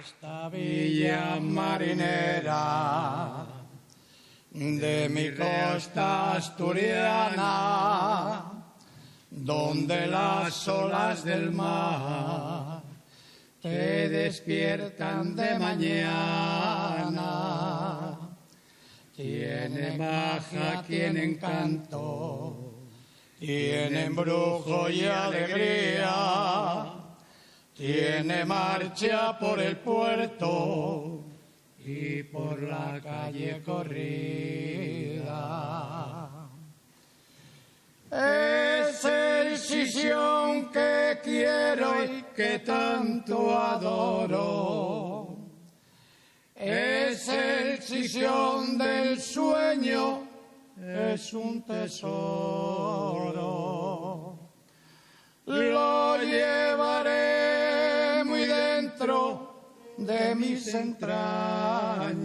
esta villa marinera de mi costa asturiana, donde las olas del mar te despiertan de mañana. Tiene magia, tiene encanto, tiene embrujo y alegría, tiene marcha por el puerto y por la calle corrida. Es el Sisión que quiero y que tanto adoro. Es el Sisión del sueño, es un tesoro. Lo llevaré muy dentro de mis entrañas.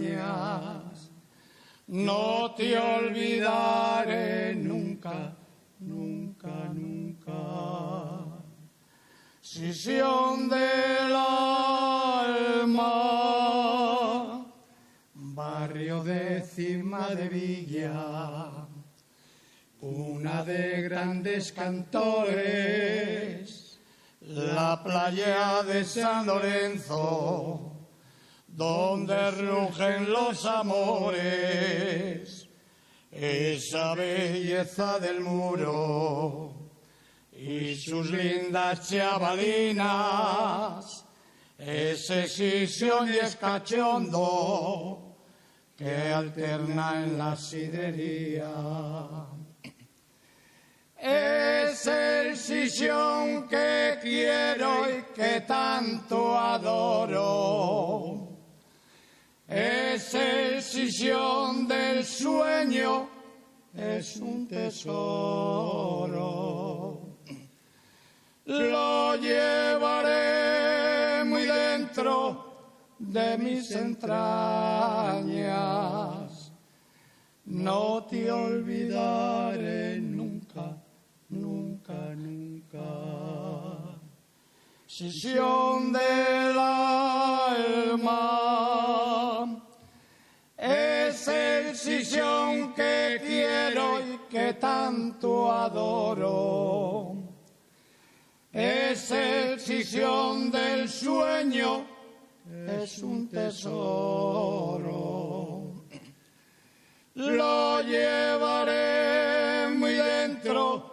No te olvidaré nunca, nunca, nunca. Sisión del alma, barrio de Cima de Villa, una de grandes cantores, la playa de San Lorenzo, donde rugen los amores, esa belleza del muro y sus lindas chavalinas, ese Sisión y escachondo que alterna en la sidrería. Es el Sisión que quiero y que tanto adoro. Es el Sisión del sueño, es un tesoro. Lo llevaré muy dentro de mis entrañas. No te olvidaré nunca, nunca, nunca. Sisión del alma, es el Sisión que quiero y que tanto adoro. Es el Sisión del sueño, es un tesoro. Lo llevaré muy dentro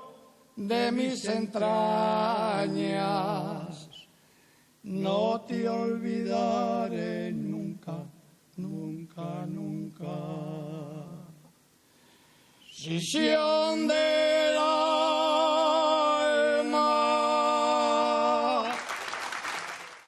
de mis entrañas. No te olvidaré nunca, nunca, nunca. Sisión de